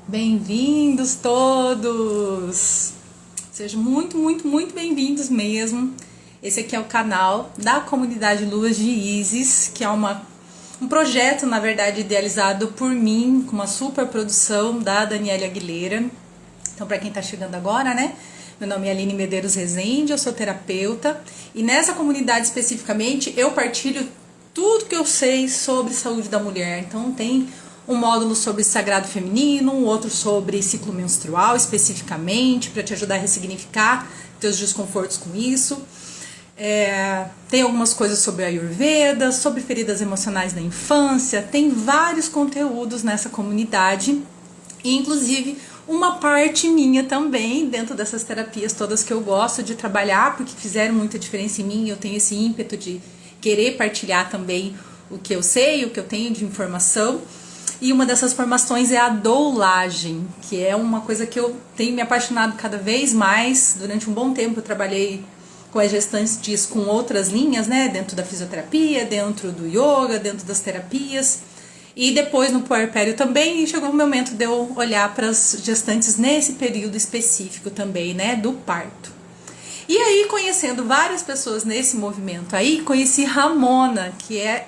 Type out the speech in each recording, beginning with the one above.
Bem-vindos todos! Sejam muito bem-vindos mesmo. Esse aqui é o canal da comunidade Luas de Isis, que é um projeto, na verdade, idealizado por mim, com uma super produção da Daniela Aguilera. Então, para quem está chegando agora, né? Meu nome é Aline Medeiros Rezende, eu sou terapeuta e nessa comunidade especificamente eu partilho tudo que eu sei sobre saúde da mulher. Então tem um módulo sobre sagrado feminino, um outro sobre ciclo menstrual especificamente, para te ajudar a ressignificar teus desconfortos com isso. Tem algumas coisas sobre a Ayurveda, sobre feridas emocionais da infância, tem vários conteúdos nessa comunidade, e inclusive uma parte minha também, dentro dessas terapias todas que eu gosto de trabalhar, porque fizeram muita diferença em mim, e eu tenho esse ímpeto de querer partilhar também o que eu sei, o que eu tenho de informação. E uma dessas formações é a doulagem, que é uma coisa que eu tenho me apaixonado cada vez mais. Durante um bom tempo eu trabalhei com as gestantes com outras linhas, né, dentro da fisioterapia, dentro do yoga, dentro das terapias. E depois no puerpério também, e chegou o momento de eu olhar para as gestantes nesse período específico também, né, do parto. E aí, conhecendo várias pessoas nesse movimento aí, conheci Ramona, que é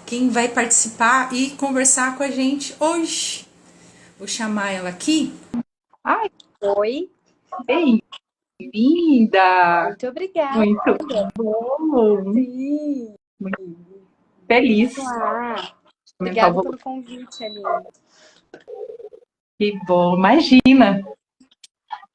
quem vai participar e conversar com a gente hoje. Vou chamar ela aqui. Ai, Oi. bem-vinda! Muito obrigada. Muito bom! Sim. Muito feliz. Vamos lá. Aumentar o Obrigada volume. pelo convite, Aline. Que bom, imagina!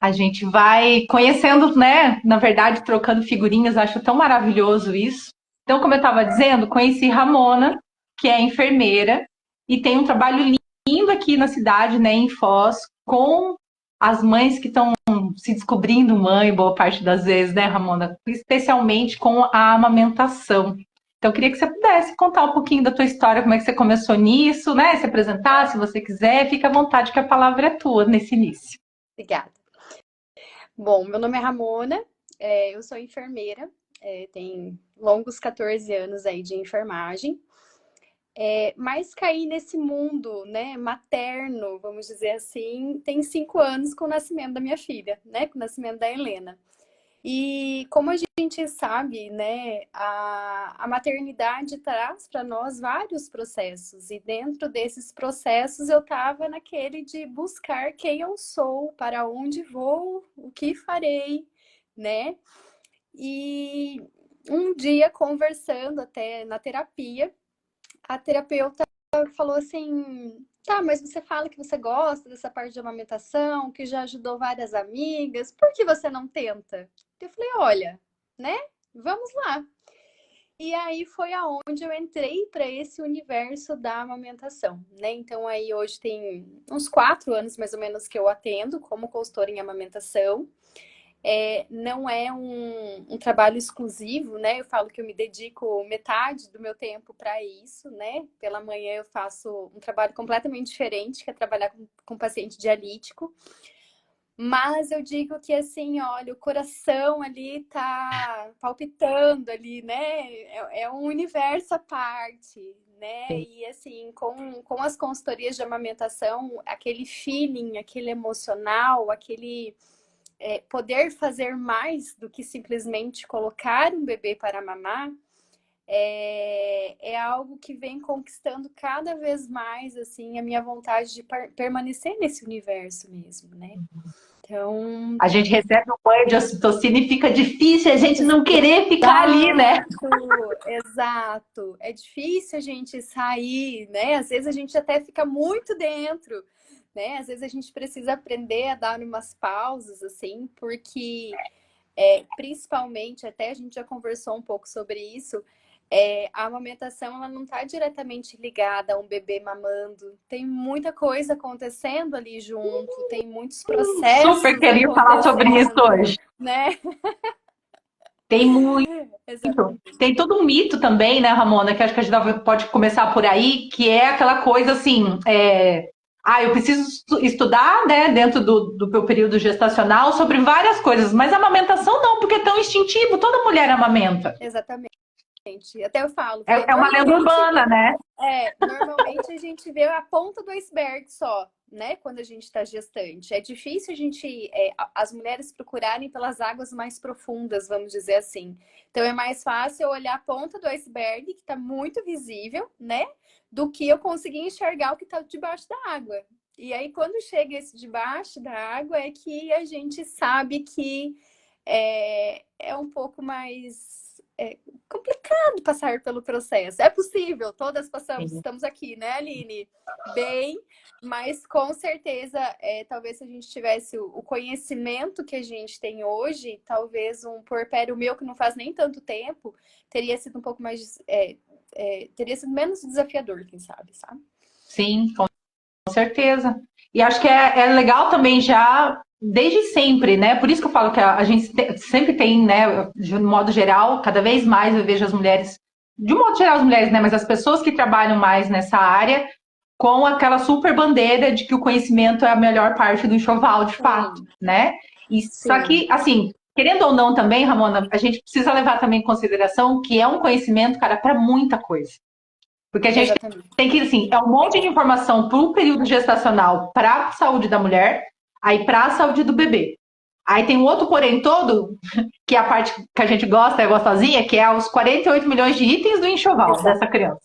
A gente vai conhecendo, né? Na verdade, trocando figurinhas, acho tão maravilhoso isso. Então, como eu estava dizendo, conheci Ramona, que é enfermeira, e tem um trabalho lindo aqui na cidade, né, em Foz, com as mães que estão se descobrindo mãe, boa parte das vezes, né, Ramona? Especialmente com a amamentação. Então, eu queria que você pudesse contar um pouquinho da tua história, como é que você começou nisso, né? Se apresentar, se você quiser, fica à vontade que a palavra é tua nesse início. Obrigada. Bom, meu nome é Ramona, eu sou enfermeira, tenho longos 14 anos aí de enfermagem, mas caí nesse mundo, né, materno, vamos dizer assim, tem 5 anos com o nascimento da minha filha, né, com o nascimento da Helena. E como a gente sabe, né, a maternidade traz para nós vários processos, e dentro desses processos eu estava naquele de buscar quem eu sou, para onde vou, o que farei, né? E um dia conversando até na terapia, a terapeuta falou assim: tá, mas você fala que você gosta dessa parte de amamentação, que já ajudou várias amigas, por que você não tenta? Eu falei: olha, né? Vamos lá. E aí foi aonde eu entrei para esse universo da amamentação, né? Então aí hoje tem uns 4 anos mais ou menos que eu atendo como consultora em amamentação. Não é um trabalho exclusivo, né? Eu falo que eu me dedico metade do meu tempo para isso, né? Pela manhã eu faço um trabalho completamente diferente, que é trabalhar com paciente dialítico. Mas eu digo que assim, olha, o coração ali tá palpitando ali, né? É um universo à parte, né? E assim, com as consultorias de amamentação, aquele feeling, aquele emocional, aquele poder fazer mais do que simplesmente colocar um bebê para mamar, é algo que vem conquistando cada vez mais assim a minha vontade de permanecer nesse universo mesmo, né? Então, A gente recebe um banho de ocitocina e fica difícil a gente não querer ficar ali, né? exato. É difícil a gente sair, né? Às vezes a gente até fica muito dentro, né? Às vezes a gente precisa aprender a dar umas pausas, assim, porque principalmente, até a gente já conversou um pouco sobre isso, a amamentação ela não está diretamente ligada a um bebê mamando. Tem muita coisa acontecendo ali junto, tem muitos Super processos queria falar sobre isso acontecendo, hoje. né? Tem muito. Exatamente. Tem todo um mito também, né, Ramona, que acho que a gente pode começar por aí, que é aquela coisa assim, eu preciso estudar, né, dentro do meu período gestacional sobre várias coisas, mas a amamentação não, porque é tão instintivo, toda mulher amamenta. Exatamente. Até eu falo, É, porque é uma lenda urbana, né? normalmente a gente vê a ponta do iceberg só, né? Quando a gente está gestante. É difícil a gente, as mulheres procurarem pelas águas mais profundas, vamos dizer assim. Então é mais fácil eu olhar a ponta do iceberg, que está muito visível, né? Do que eu conseguir enxergar o que está debaixo da água. E aí, quando chega esse debaixo da água, é que a gente sabe que é um pouco mais complicado passar pelo processo. É possível, todas passamos, Sim. estamos aqui, né, Aline? Bem, mas com certeza, talvez se a gente tivesse o conhecimento que a gente tem hoje, talvez um puerpério meu que não faz nem tanto tempo, teria sido um pouco mais, teria sido menos desafiador, quem sabe? Sim, com certeza. E acho que é legal também já desde sempre, né? Por isso que eu falo que a gente sempre tem, né? De um modo geral, cada vez mais eu vejo as mulheres, de um modo geral as mulheres, né? Mas as pessoas que trabalham mais nessa área, com aquela super bandeira de que o conhecimento é a melhor parte do enxoval, de fato, Sim, né? E só sim, que, assim, querendo ou não também, Ramona, a gente precisa levar também em consideração que é um conhecimento, cara, para muita coisa. Porque a gente exatamente. tem que, assim, é um monte de informação para o período gestacional, para a saúde da mulher, aí para a saúde do bebê. Aí tem um outro porém todo, que é a parte que a gente gosta, é gostosinha, que é os 48 milhões de itens do enxoval Exato, dessa criança.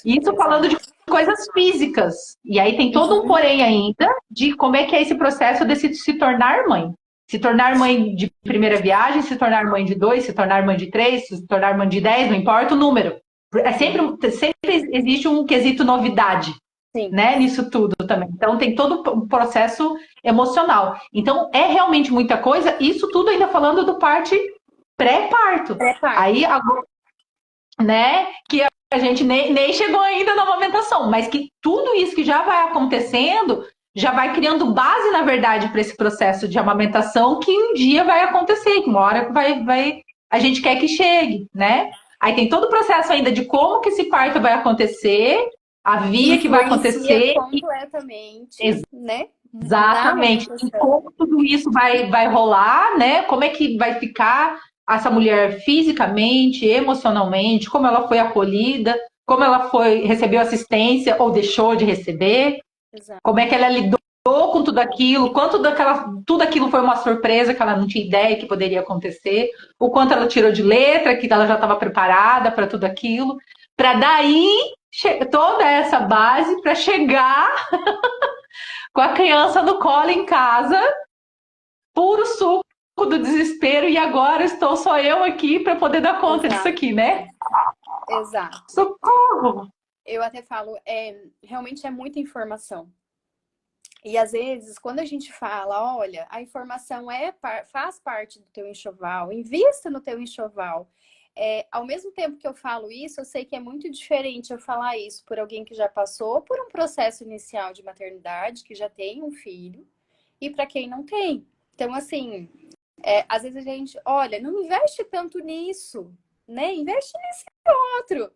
Isso falando de exato. coisas físicas. E aí tem todo um Uhum, porém ainda de como é que é esse processo de se tornar mãe. Se tornar mãe de primeira viagem, se tornar mãe de 2, se tornar mãe de 3, se tornar mãe de 10, não importa o número. É sim, sempre existe um quesito novidade, sim. né, nisso tudo também. Então tem todo um processo emocional. Então é realmente muita coisa, isso tudo ainda falando do parte pré-parto. Pré-parto. Aí, né, que a gente nem chegou ainda na amamentação, mas que tudo isso que já vai acontecendo já vai criando base, na verdade, para esse processo de amamentação que um dia vai acontecer, que uma hora a gente quer que chegue, né? Aí tem todo o processo ainda de como que esse parto vai acontecer, a via que vai Influencia acontecer, completamente, né? Na exatamente. E amamentação. como tudo isso vai rolar, né? Como é que vai ficar essa mulher fisicamente, emocionalmente, como ela foi acolhida, como ela recebeu assistência ou deixou de receber, Exato. como é que ela lidou com tudo aquilo, tudo aquilo foi uma surpresa que ela não tinha ideia que poderia acontecer, o quanto ela tirou de letra, que ela já estava preparada para tudo aquilo, para daí toda essa base para chegar com a criança no colo em casa, puro suco do desespero, e agora estou só eu aqui para poder dar conta disso Exato. aqui, né? Exato. Socorro! Eu até falo, realmente é muita informação. E às vezes, quando a gente fala, olha, a informação faz parte do teu enxoval, invista no teu enxoval. Ao mesmo tempo que eu falo isso, eu sei que é muito diferente eu falar isso por alguém que já passou por um processo inicial de maternidade, que já tem um filho, e para quem não tem. Então, assim, às vezes a gente, olha, não investe tanto nisso, né? Investe nesse outro.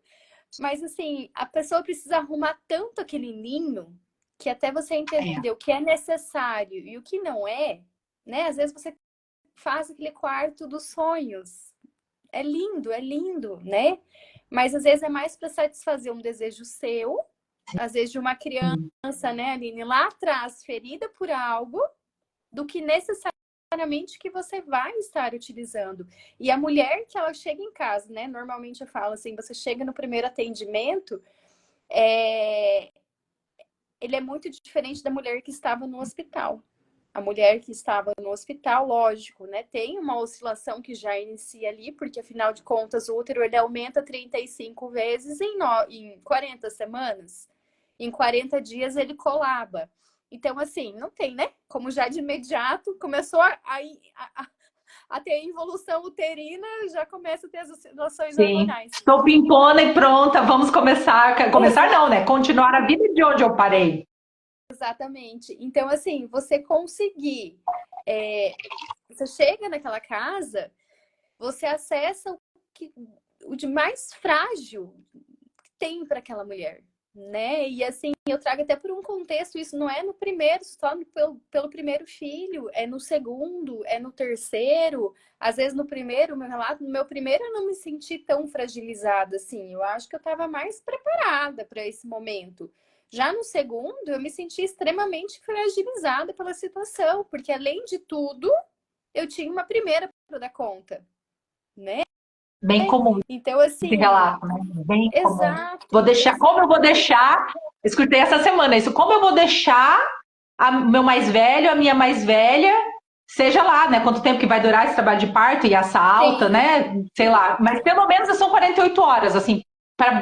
Mas assim, a pessoa precisa arrumar tanto aquele ninho que até você É, entender o que é necessário e o que não é, né? Às vezes você faz aquele quarto dos sonhos. É lindo, né? Mas às vezes é mais para satisfazer um desejo seu, às vezes de uma criança, né, Aline, lá atrás, ferida por algo, do que necessariamente que você vai estar utilizando. E a mulher que ela chega em casa, né? Normalmente eu falo assim, você chega no primeiro atendimento, ele é muito diferente da mulher que estava no hospital. A mulher que estava no hospital, lógico, né? Tem uma oscilação que já inicia ali, porque afinal de contas o útero ele aumenta 35 vezes em 40 semanas. Em 40 dias ele colaba. Então, assim, não tem, né? Como já de imediato começou a ter evolução uterina, já começa a ter as oscilações sim. hormonais. Estou pimpona e pronta, vamos começar. Começar não, né? Continuar a vida de onde eu parei. Exatamente. Então, assim, você conseguir. Você chega naquela casa, você acessa o de mais frágil que tem para aquela mulher. né? E assim, eu trago até por um contexto, isso não é no primeiro, só pelo primeiro filho, é no segundo, é no terceiro, às vezes no primeiro, meu relato, no meu primeiro eu não me senti tão fragilizada assim, eu acho que eu estava mais preparada para esse momento. Já no segundo, eu me senti extremamente fragilizada pela situação, porque além de tudo, eu tinha uma primeira para dar conta, né? Bem comum Então, esse assim, relato, né? Bem comum. Vou exato, deixar, como eu exato. vou deixar, escutei essa semana isso, como eu vou deixar o meu mais velho, a minha mais velha, seja lá, né? Quanto tempo que vai durar esse trabalho de parto e essa alta, Sim, né? Sei lá, mas pelo menos são 48 horas, assim,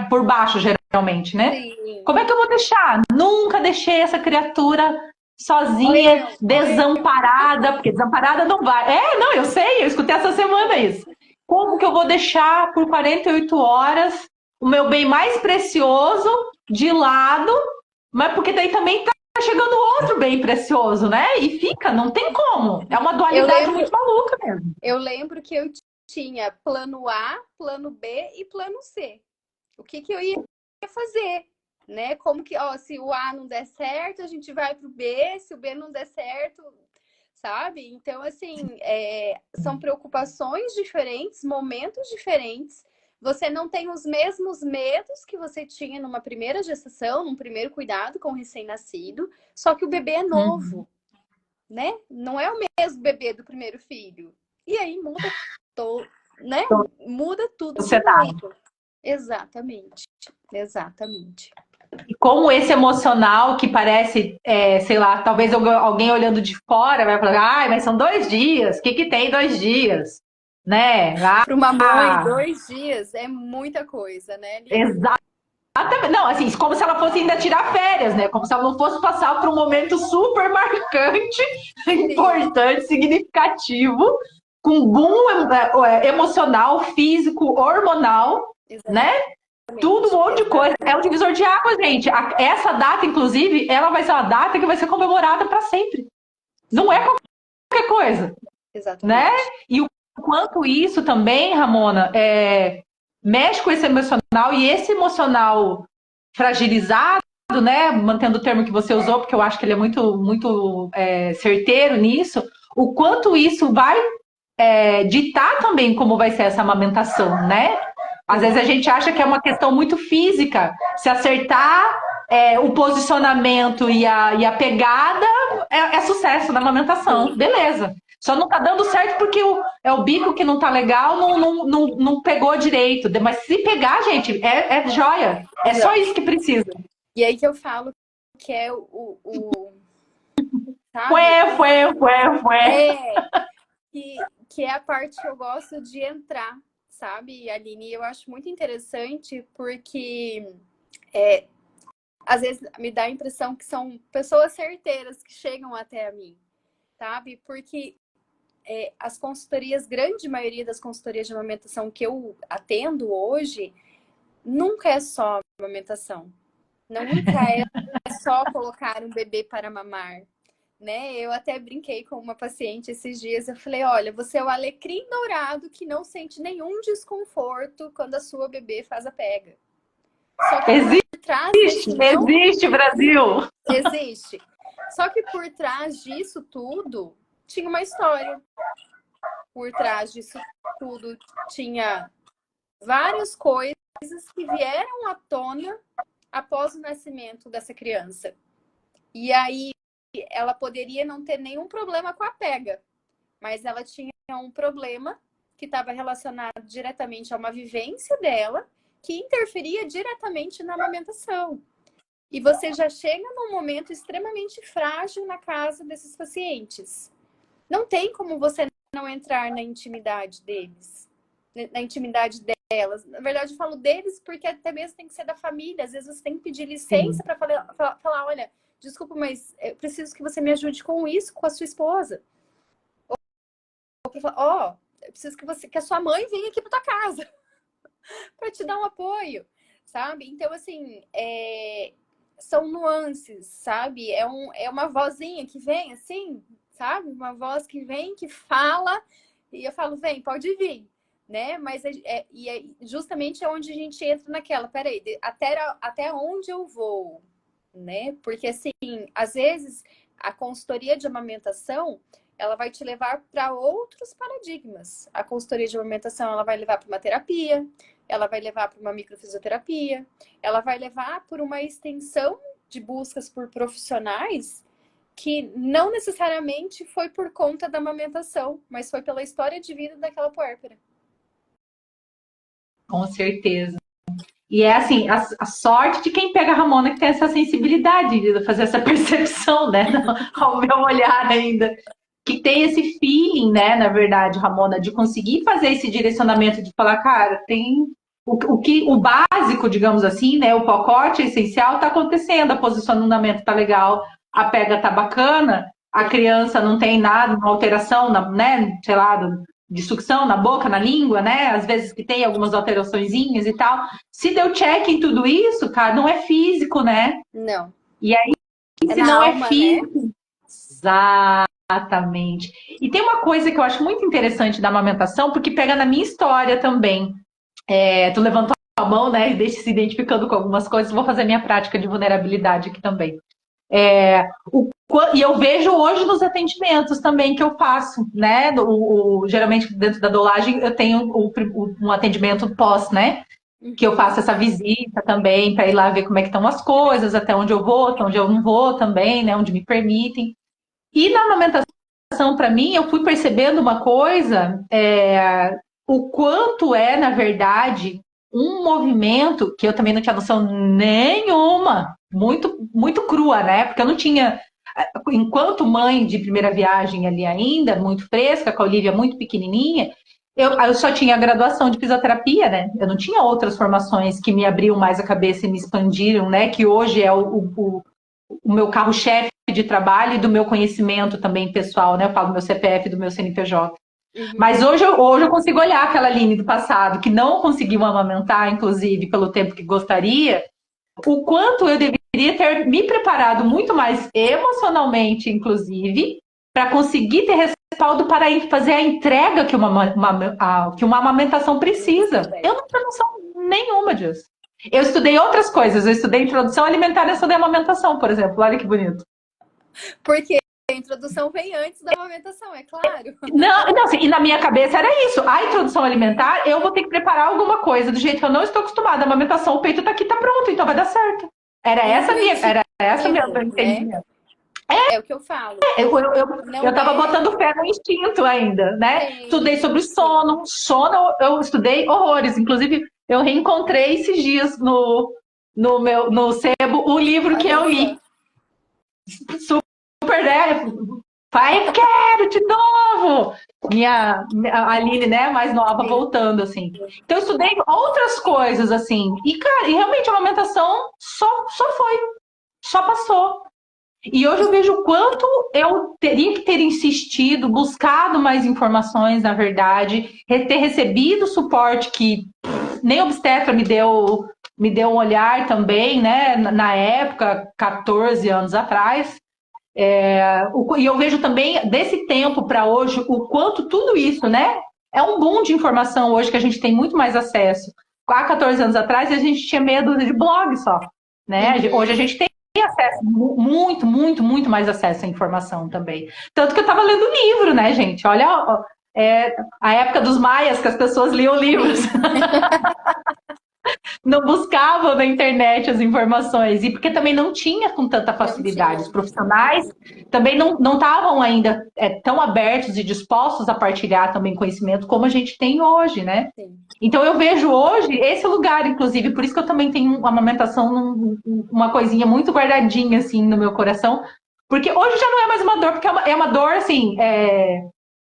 por baixo, geralmente, né? sim. Como é que eu vou deixar? Nunca deixei essa criatura sozinha, Olha eu. desamparada, porque desamparada não vai. É, não, eu sei, eu escutei essa semana isso. Como que eu vou deixar por 48 horas o meu bem mais precioso de lado, mas porque daí também tá chegando outro bem precioso, né? E fica, não tem como. É uma Eu dualidade lembro, muito maluca mesmo. eu lembro que eu tinha plano A, plano B e plano C. O que que eu ia fazer, né? Como que, ó, se o A não der certo, a gente vai pro B, se o B não der certo, sabe? Então, assim, são preocupações diferentes, momentos diferentes. Você não tem os mesmos medos que você tinha numa primeira gestação, num primeiro cuidado com o recém-nascido, só que o bebê é Uhum. novo, né? Não é o mesmo bebê do primeiro filho. E aí muda todo, né? Muda tudo de Você tá. novo. Exatamente. Exatamente. E como esse emocional que parece, sei lá, talvez alguém olhando de fora vai falar, ai, mas são 2 dias, o que que tem 2 dias? Né? Para uma mãe, Ah, 2 dias é muita coisa, né, Aline? exatamente. Não, assim, como se ela fosse ainda tirar férias, né? Como se ela não fosse passar por um momento super marcante, Sim, importante, significativo, com boom emocional, físico, hormonal, né? Tudo um exatamente. monte de coisa. É um Exatamente. divisor de águas, gente. Essa data, inclusive, ela vai ser uma data que vai ser comemorada para sempre. Não é Sim, qualquer coisa, né? exatamente. E o quanto isso também, Ramona, mexe com esse emocional e esse emocional fragilizado, né? Mantendo o termo que você usou, porque eu acho que ele é muito, muito certeiro nisso. O quanto isso vai ditar também como vai ser essa amamentação, né? Às vezes Sim, a gente acha que é uma questão muito física. Se acertar o posicionamento e a pegada, é sucesso na amamentação. sim. Beleza. Só não tá dando certo porque é o bico que não tá legal, não pegou direito. Mas se pegar, gente, é joia. É só Exato. isso que precisa. E aí que eu falo que é sabe, Fué, fué, fué, fué. é que é a parte que eu gosto de entrar, sabe, Aline? Eu acho muito interessante porque às vezes me dá a impressão que são pessoas certeiras que chegam até a mim, sabe? Porque as consultorias, grande maioria das consultorias de amamentação que eu atendo hoje, nunca é só amamentação. Nunca é só colocar um bebê para mamar, né? Eu até brinquei com uma paciente esses dias, eu falei, olha, você é o alecrim dourado que não sente nenhum desconforto quando a sua bebê faz a pega. Só que por trás desse não Existe, Brasil. existe. Só que por trás disso tudo tinha uma história. Por trás disso tudo tinha várias coisas que vieram à tona após o nascimento dessa criança. E aí ela poderia não ter nenhum problema com a pega, mas ela tinha um problema que estava relacionado diretamente a uma vivência dela que interferia diretamente na amamentação. E você já chega num momento extremamente frágil na casa desses pacientes. Não tem como você não entrar na intimidade deles, na intimidade delas. Na verdade, eu falo deles porque até mesmo tem que ser da família. Às vezes você tem que pedir licença Sim. para falar, olha, desculpa, mas eu preciso que você me ajude com isso, com a sua esposa. Ou para falar, ó, eu preciso que a sua mãe venha aqui para tua casa para te dar um apoio, sabe? Então, assim, são nuances, sabe? É uma vozinha que vem assim, sabe? Uma voz que vem, que fala, e eu falo, vem, pode vir, né? Mas é justamente onde a gente entra naquela, peraí, até onde eu vou, né? Porque assim, às vezes a consultoria de amamentação ela vai te levar para outros paradigmas. A consultoria de amamentação ela vai levar para uma terapia, ela vai levar para uma microfisioterapia, ela vai levar por uma extensão de buscas por profissionais que não necessariamente foi por conta da amamentação, mas foi pela história de vida daquela puérpera. Com certeza. E é assim, a sorte de quem pega a Ramona que tem essa sensibilidade de fazer essa percepção, né? Ao meu olhar ainda. Que tem esse feeling, né, na verdade, Ramona, de conseguir fazer esse direcionamento de falar, cara, tem o básico, digamos assim, né, o pacote essencial tá acontecendo, a posicionamento tá legal, a pega tá bacana, a criança não tem nada, uma alteração, né, sei lá, de sucção na boca, na língua, né, às vezes que tem algumas alteraçõezinhas e tal. Se deu check em tudo isso, cara, não é físico, né? Não. E aí, se não é físico, né? Exatamente. E tem uma coisa que eu acho muito interessante da amamentação, porque pega na minha história também. Tu levantou a mão, né, e deixa se identificando com algumas coisas, vou fazer minha prática de vulnerabilidade aqui também. E eu vejo hoje nos atendimentos também que eu faço, né, geralmente dentro da dolagem eu tenho um atendimento pós, né, que eu faço essa visita também, para ir lá ver como é que estão as coisas, até onde eu vou, até onde eu não vou também, né, onde me permitem. E na amamentação, para mim, eu fui percebendo uma coisa, o quanto na verdade, um movimento que eu também não tinha noção nenhuma, muito, muito crua, né? Porque eu não tinha, enquanto mãe de primeira viagem ali ainda, muito fresca, com a Olivia muito pequenininha, eu só tinha a graduação de fisioterapia, né? Eu não tinha outras formações que me abriam mais a cabeça e me expandiram, né? Que hoje é o meu carro-chefe de trabalho e do meu conhecimento também pessoal, né? Eu falo do meu CPF e do meu CNPJ. Mas hoje eu consigo olhar aquela Aline do passado, que não conseguiu amamentar, inclusive, pelo tempo que gostaria, o quanto eu deveria ter me preparado muito mais emocionalmente, inclusive, para conseguir ter respaldo para fazer a entrega que uma amamentação precisa. Eu não tenho noção nenhuma disso. Eu estudei outras coisas, eu estudei introdução alimentar e estudei amamentação, por exemplo. Olha que bonito. Porque a introdução vem antes da amamentação, é claro. Não assim, e na minha cabeça era isso. A introdução alimentar, eu vou ter que preparar alguma coisa do jeito que eu não estou acostumada. A amamentação, o peito tá aqui, tá pronto, então vai dar certo. Era essa minha entendimento. É o que eu falo. Eu tava botando fé no instinto ainda, né? Sim, estudei sobre sono. Sono eu estudei horrores. Inclusive, eu reencontrei esses dias no sebo o livro que eu li. Super, né? Pai, eu quero de novo! A Aline, né, mais nova, voltando, assim. Então, eu estudei outras coisas, assim. E, cara, realmente a amamentação só passou. E hoje eu vejo o quanto eu teria que ter insistido, buscado mais informações, na verdade, ter recebido suporte que nem obstetra me deu um olhar também, né, na época, 14 anos atrás. E eu vejo também, desse tempo para hoje, o quanto tudo isso, né, é um boom de informação hoje que a gente tem muito mais acesso. Há 14 anos atrás, a gente tinha meia dúzia de blog só, né? Hoje a gente tem acesso, muito, muito, muito mais acesso à informação também. Tanto que eu estava lendo livro, né, gente? Olha, a época dos maias que as pessoas liam livros. Não buscavam na internet as informações, e porque também não tinha com tanta facilidade. Os profissionais também não estavam ainda tão abertos e dispostos a partilhar também conhecimento como a gente tem hoje, né? Sim. Então eu vejo hoje esse lugar, inclusive, por isso que eu também tenho uma amamentação, uma coisinha muito guardadinha assim no meu coração, porque hoje já não é mais uma dor, porque é uma dor assim,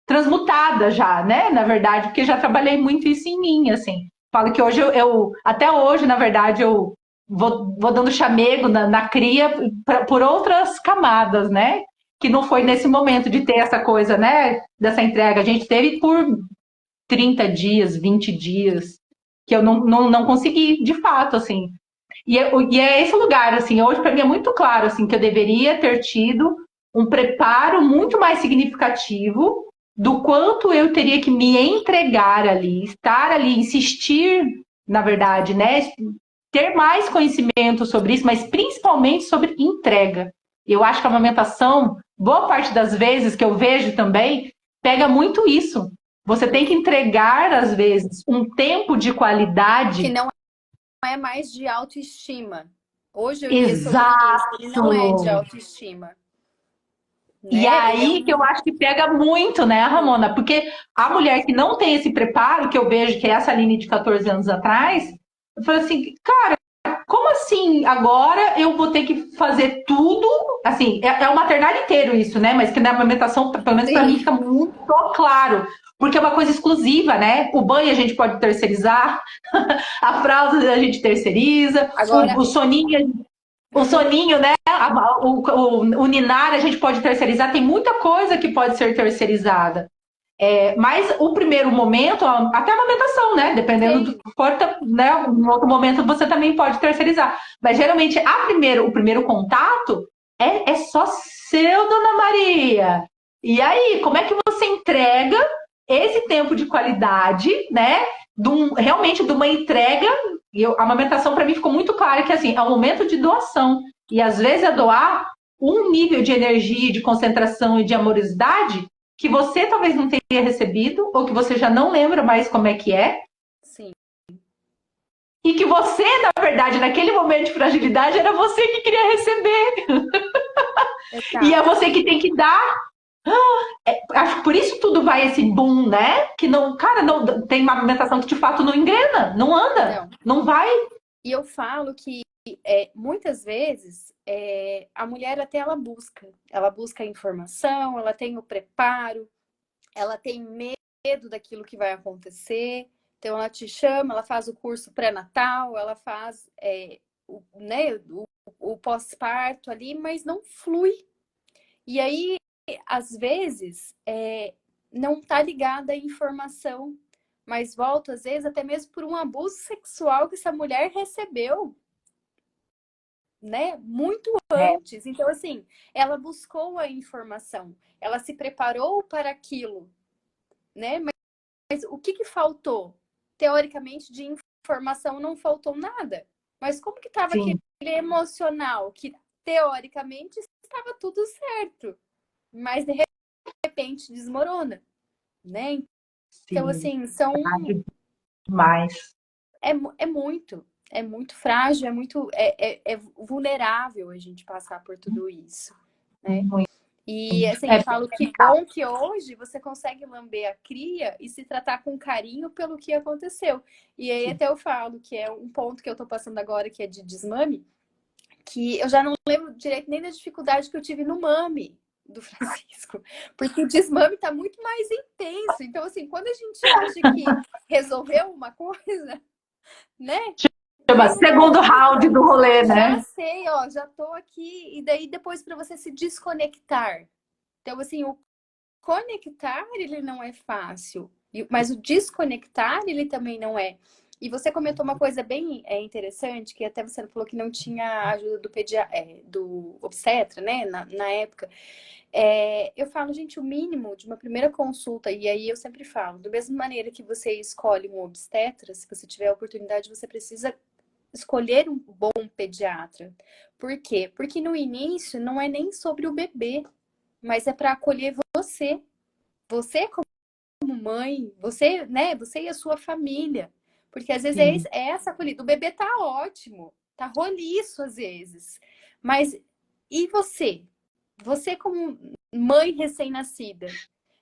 transmutada já, né? Na verdade, porque já trabalhei muito isso em mim, assim. Falo que hoje até hoje, na verdade, eu vou dando chamego na cria por outras camadas, né? Que não foi nesse momento de ter essa coisa, né? Dessa entrega. A gente teve por 30 dias, 20 dias, que eu não consegui, de fato, assim. E é esse lugar, assim, hoje para mim é muito claro, assim, que eu deveria ter tido um preparo muito mais significativo do quanto eu teria que me entregar ali, estar ali, insistir, na verdade, né? Ter mais conhecimento sobre isso, mas principalmente sobre entrega. Eu acho que a amamentação, boa parte das vezes que eu vejo também, pega muito isso. Você tem que entregar, às vezes, um tempo de Que qualidade. não é mais de autoestima. Hoje eu li sobre isso, ele não é de Exato! autoestima, E né? Ele é aí que eu acho que pega muito, né, Ramona? Porque a mulher que não tem esse preparo, que eu vejo que é essa Aline de 14 anos atrás, eu falo assim, como assim agora eu vou ter que fazer tudo? Assim, é o maternal inteiro isso, né? Mas que na amamentação, pelo menos para mim, Sim. fica muito claro. Porque é uma coisa exclusiva, né? O banho a gente pode terceirizar, a fralda a gente terceiriza, Agora, o soninho, né? O ninar a gente pode terceirizar, tem muita coisa que pode ser terceirizada. Mas o primeiro momento, até a amamentação, né? Dependendo do sim, corpo, né? Um outro momento você também pode terceirizar. Mas geralmente o primeiro contato é só seu, Dona Maria. E aí, como é que você entrega esse tempo de qualidade, né? Realmente de uma entrega. A amamentação para mim ficou muito claro que assim, é um momento de doação. E às vezes é doar um nível de energia, de concentração e de amorosidade que você talvez não tenha recebido, ou que você já não lembra mais como é, sim, e que você, na verdade, naquele momento de fragilidade, era você que queria receber, e é exato. você que tem que dar. Acho que por isso tudo vai esse boom, né? Que não, cara, não tem uma alimentação que de fato não engrena, não anda, Não. não vai. E eu falo que muitas vezes a mulher até ela busca informação, ela tem o preparo, ela tem medo daquilo que vai acontecer. Então ela te chama, ela faz o curso pré-natal, ela faz né, o pós-parto ali, mas não flui. E aí, às vezes, não tá ligada à informação, mas volta, às vezes, até mesmo por um abuso sexual que essa mulher recebeu, né? Muito É, antes. Então, assim, ela buscou a informação, ela se preparou para aquilo, né? Mas o que faltou? Teoricamente, de informação não faltou nada. Mas como que estava aquele sim, emocional que teoricamente estava tudo certo, mas de repente desmorona, né? Então, sim, assim, demais. é, é muito frágil, é vulnerável a gente passar por tudo isso, né? Muito. E assim, eu É, falo que bom que hoje você consegue lamber a cria e se tratar com carinho pelo que aconteceu. E aí até eu falo que é um ponto que eu tô passando agora, que é de desmame, que eu já não lembro direito nem da dificuldade que eu tive no mame do Francisco, porque o desmame tá muito mais intenso. Então, assim, quando a gente acha que resolveu uma coisa, né? chama Vem uma segundo round outra. do rolê, Já né? sei, ó, já tô aqui. E daí depois para você se desconectar. Então, assim, o conectar ele não é fácil, mas o desconectar ele também não é. E você comentou uma coisa bem interessante, que até você falou que não tinha ajuda do obstetra, né, na época. Eu falo, gente, o mínimo de uma primeira consulta, e aí eu sempre falo, da mesma maneira que você escolhe um obstetra, se você tiver a oportunidade, você precisa escolher um bom pediatra. Por quê? Porque no início não é nem sobre o bebê, mas é para acolher você. Você como mãe, você, né? Você e a sua família. Porque às vezes Sim, é essa acolhida. O bebê tá ótimo, tá roliço às vezes. Mas e você? Você como mãe recém-nascida,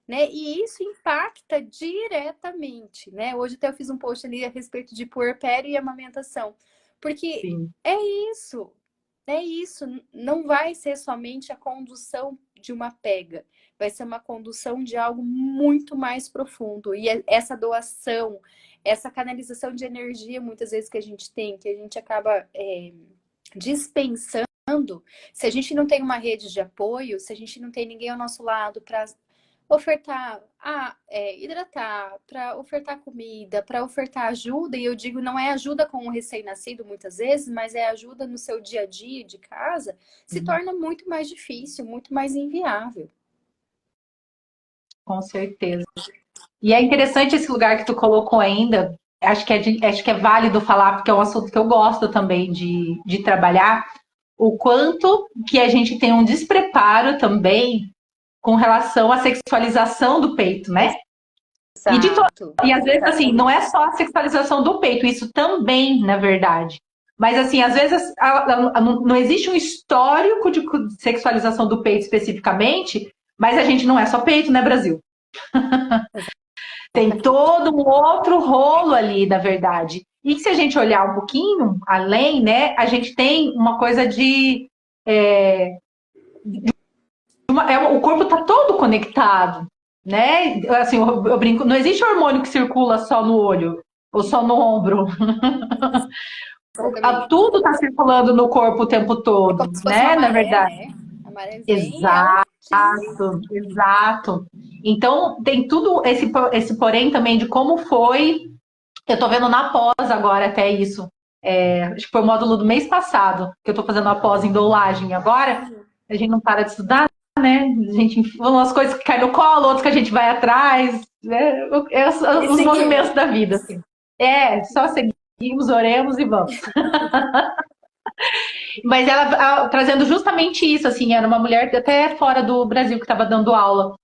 né? E isso impacta diretamente, né? Hoje até eu fiz um post ali a respeito de puerpério e amamentação. Porque sim. é isso, é isso. Não vai ser somente a condução de uma pega, vai ser uma condução de algo muito mais profundo. E essa doação, essa canalização de energia, muitas vezes que a gente tem, que a gente acaba dispensando, se a gente não tem uma rede de apoio, se a gente não tem ninguém ao nosso lado para ofertar, hidratar, para ofertar comida, para ofertar ajuda, e eu digo, não é ajuda com o recém-nascido muitas vezes, mas é ajuda no seu dia a dia de casa, se torna muito mais difícil, muito mais inviável. Com certeza. E é interessante esse lugar que tu colocou ainda. Acho que é válido falar, porque é um assunto que eu gosto também de trabalhar. O quanto que a gente tem um despreparo também com relação à sexualização do peito, né? E, Exato. e às vezes, assim, não é só a sexualização do peito, isso também, na verdade. Mas, assim, às vezes não existe um histórico de sexualização do peito especificamente, mas a gente não é só peito, né, Brasil? Tem todo um outro rolo ali, na verdade. E se a gente olhar um pouquinho além, né, a gente tem uma coisa de. O corpo está todo conectado, né? Assim, eu brinco, não existe hormônio que circula só no olho ou só no ombro. Tudo está circulando no corpo o tempo É como todo, se fosse uma né? Na maré, verdade. né? A maré vem e ela Exato, diz. exato. Então, tem tudo esse porém também de como foi. Eu tô vendo na pós agora até isso. Acho que foi o módulo do mês passado, que eu tô fazendo a pós em doulagem agora. A gente não para de estudar, né? A gente, umas coisas que caem no colo, outras que a gente vai atrás, né? Os movimentos da vida, assim. Só seguimos, oremos e vamos. Mas ela trazendo justamente isso, assim, era uma mulher até fora do Brasil que estava dando aula.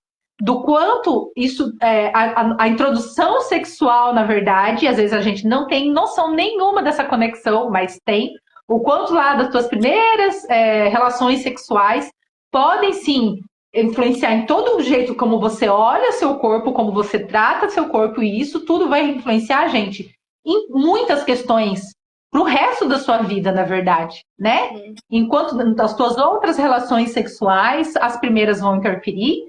Do quanto isso, a introdução sexual, na verdade, às vezes a gente não tem noção nenhuma dessa conexão, mas tem. O quanto lá das tuas primeiras relações sexuais podem sim influenciar em todo o jeito como você olha seu corpo, como você trata seu corpo, e isso tudo vai influenciar a gente em muitas questões para o resto da sua vida, na verdade, né? Enquanto as tuas outras relações sexuais, as primeiras vão interferir.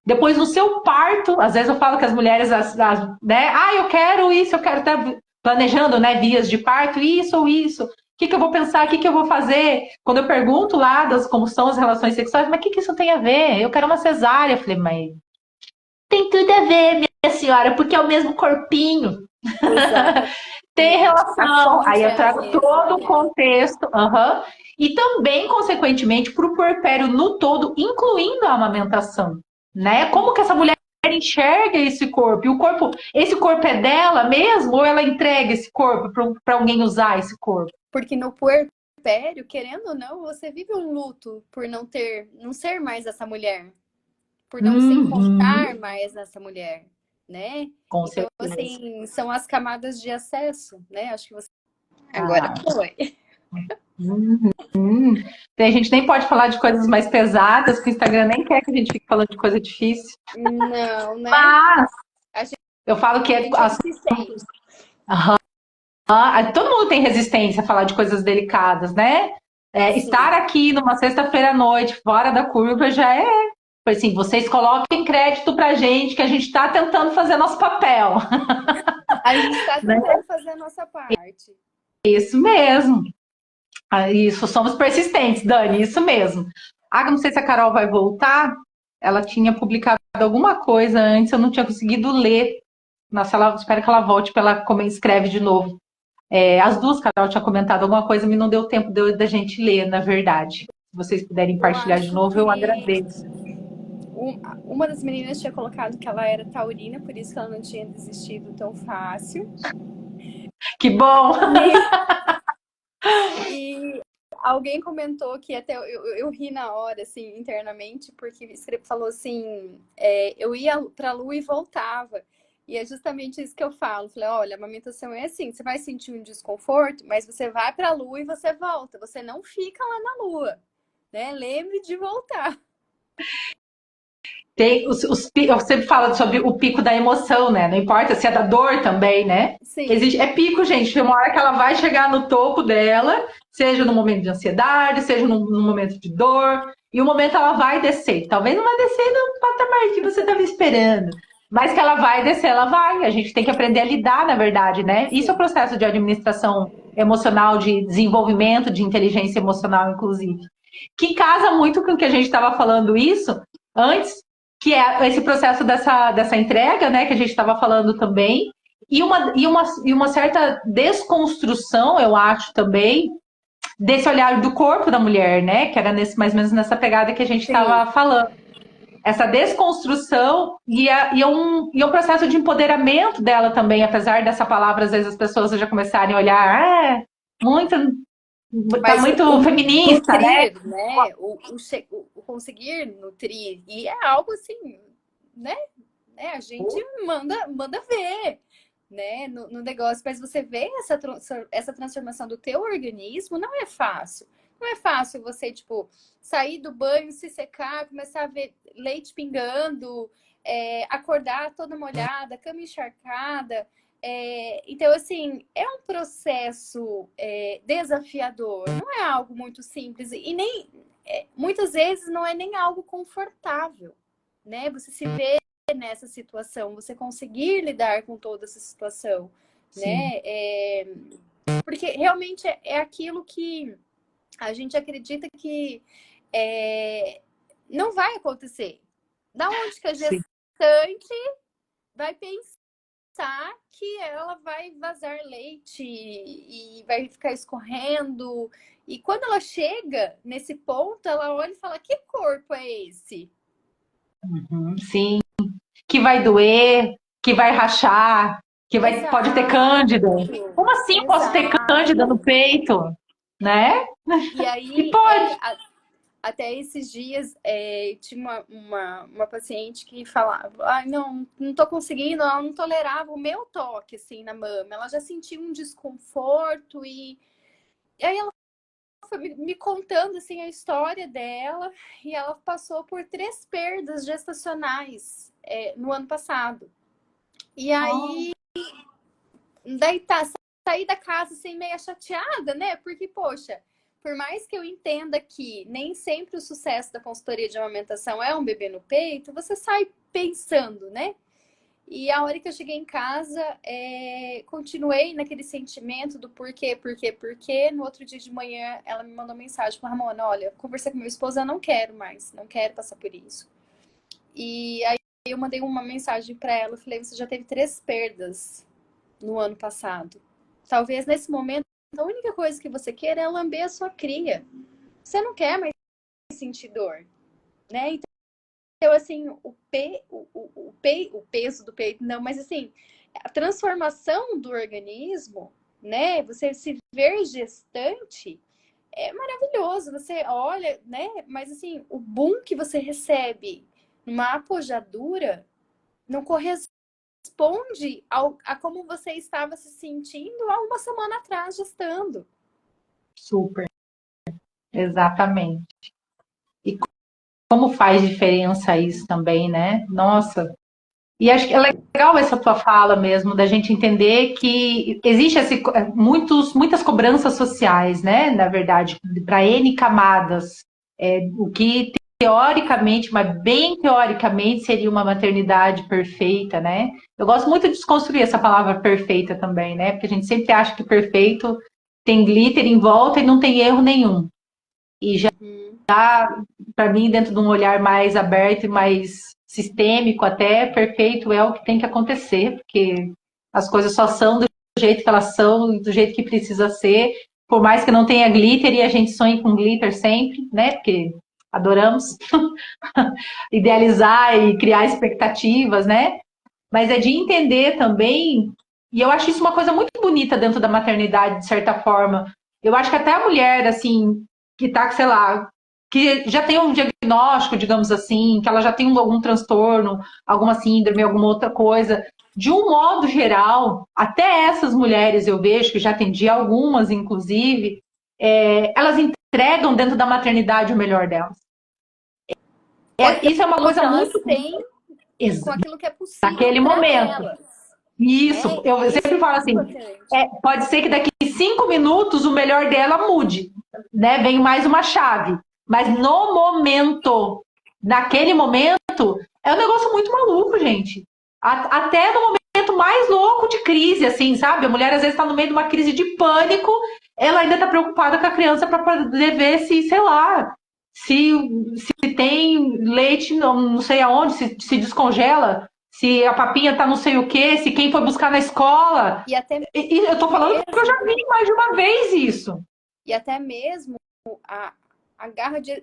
Depois no seu parto, às vezes eu falo que as mulheres, né? Eu quero isso, eu quero estar planejando, né? Vias de parto, isso ou isso. O que eu vou pensar? O que eu vou fazer? Quando eu pergunto lá como são as relações sexuais, mas o que isso tem a ver? Eu quero uma cesárea. Eu falei, mas tem tudo a ver, minha senhora, porque é o mesmo corpinho. Exatamente. Tem relação. Aí É eu a trago todo mesma, o né? contexto. E também, consequentemente, para o puerpério no todo, incluindo a amamentação. Né? Como que essa mulher enxerga esse corpo? E esse corpo é dela mesmo? Ou ela entrega esse corpo para alguém usar esse corpo? Porque no puerpério, querendo ou não, você vive um luto por não ser mais essa mulher, por não se encontrar mais nessa mulher, né? Com Então, certeza. assim, são as camadas de acesso, né? Acho que você. Agora foi. A gente nem pode falar de coisas mais pesadas, porque o Instagram nem quer que a gente fique falando de coisa difícil. Não, né? Mas eu falo que todo mundo tem resistência a falar de coisas delicadas, né? Estar aqui numa sexta-feira à noite, fora da curva, já é. Assim, vocês coloquem crédito pra gente, que a gente está tentando fazer nosso papel. A gente está tentando fazer a nossa parte. Isso mesmo. Isso, somos persistentes, Dani, isso mesmo. Não sei se a Carol vai voltar. Ela tinha publicado alguma coisa antes, eu não tinha conseguido ler. Nossa, espero que ela volte para ela escreve de novo. As duas, Carol tinha comentado alguma coisa, mas não deu tempo da gente ler, na verdade. Se vocês puderem partilhar de novo, eu agradeço. Uma das meninas tinha colocado que ela era taurina, por isso que ela não tinha desistido tão fácil. Que bom! E alguém comentou que até eu ri na hora, assim, internamente, porque falou assim, eu ia pra lua e voltava. E é justamente isso que eu falo. Falei, olha, a amamentação é assim, você vai sentir um desconforto, mas você vai pra lua e você volta. Você não fica lá na lua, né? Lembre de voltar. Eu sempre falo sobre o pico da emoção, né? Não importa se é da dor também, né? Sim. É pico, gente. Tem uma hora que ela vai chegar no topo dela, seja no momento de ansiedade, seja no momento de dor, e o momento ela vai descer. Talvez não vai descer no patamar que você estava esperando, mas que ela vai descer, ela vai. A gente tem que aprender a lidar, na verdade, né? Isso é o processo de administração emocional, de desenvolvimento de inteligência emocional, inclusive. Que casa muito com o que a gente estava falando isso antes, que é esse processo dessa entrega, né, que a gente estava falando também, e uma certa desconstrução, eu acho também, desse olhar do corpo da mulher, né, que era mais ou menos nessa pegada que a gente estava falando. essa desconstrução e um processo de empoderamento dela também, apesar dessa palavra, às vezes as pessoas já começarem a olhar, muito, tá Mas muito o feminista, né? nutrir, né? O conseguir nutrir. E é algo assim, né? A gente manda ver, né? No negócio. Mas você vê essa transformação do teu organismo, não é fácil. Não é fácil você, tipo, sair do banho, se secar, começar a ver leite pingando, acordar toda molhada, cama encharcada. Então, assim, é um processo desafiador, não é algo muito simples e nem muitas vezes não é nem algo confortável, né? Você se vê nessa situação, você conseguir lidar com toda essa situação, né? Porque realmente é aquilo que a gente acredita que não vai acontecer. Da onde que a gestante vai pensar que ela vai vazar leite e vai ficar escorrendo? E quando ela chega nesse ponto, ela olha e fala: que corpo é esse? Sim, que vai doer, que vai rachar, pode ter cândida. Como assim posso ter cândida no peito? Né? E aí, pode. até esses dias, tinha uma paciente que falava: ai, não tô conseguindo, ela não tolerava o meu toque, assim, na mama. Ela já sentia um desconforto e aí ela foi me contando, assim, a história dela e ela passou por 3 perdas gestacionais no ano passado. E aí, daí saí da casa, assim, meio chateada, né? Porque, poxa, por mais que eu entenda que nem sempre o sucesso da consultoria de amamentação é um bebê no peito, você sai pensando, né? E a hora que eu cheguei em casa, continuei naquele sentimento do porquê. No outro dia de manhã, ela me mandou mensagem, falou: Ramona, olha, conversei com meu esposo, eu não quero mais, não quero passar por isso. E aí eu mandei uma mensagem para ela, falei: você já teve 3 perdas no ano passado. Talvez nesse momento a única coisa que você queira é lamber a sua cria. Você não quer mais sentir dor, né? Então, assim, o peso do peito, não, mas assim, a transformação do organismo, né? Você se ver gestante é maravilhoso. Você olha, né? Mas assim, o boom que você recebe numa apojadura não corresponde a como você estava se sentindo há uma semana atrás gestando. Super, exatamente. E como faz diferença isso também, né? Nossa. E acho que é legal essa tua fala mesmo, da gente entender que existe muitas cobranças sociais, né? Na verdade, para N camadas. O que teoricamente, mas bem teoricamente, seria uma maternidade perfeita, né? Eu gosto muito de desconstruir essa palavra perfeita também, né? Porque a gente sempre acha que perfeito tem glitter em volta e não tem erro nenhum. E já para mim, dentro de um olhar mais aberto e mais sistêmico até, perfeito é o que tem que acontecer, porque as coisas só são do jeito que elas são, do jeito que precisa ser, por mais que não tenha glitter e a gente sonhe com glitter sempre, né? Porque adoramos idealizar e criar expectativas, né? Mas é de entender também, e eu acho isso uma coisa muito bonita dentro da maternidade, de certa forma. Eu acho que até a mulher, assim, que tá, sei lá, que já tem um diagnóstico, digamos assim, que ela já tem algum transtorno, alguma síndrome, alguma outra coisa. De um modo geral, até essas mulheres eu vejo, que já atendi algumas, inclusive, elas entregam dentro da maternidade o melhor delas. Isso é uma coisa muito... Têm com aquilo que é possível naquele momento. elas. Isso, Né? eu sempre falo assim, pode ser que daqui 5 minutos o melhor dela mude, né? Vem mais uma chave. Mas no momento, naquele momento, é um negócio muito maluco, gente. Até no momento mais louco de crise, assim, sabe? A mulher às vezes está no meio de uma crise de pânico, ela ainda está preocupada com a criança para poder ver se, sei lá, se tem leite, não sei aonde, se descongela, se a papinha tá não sei o quê, se quem foi buscar na escola. E eu tô falando porque eu já vi mais de uma vez isso. E até mesmo a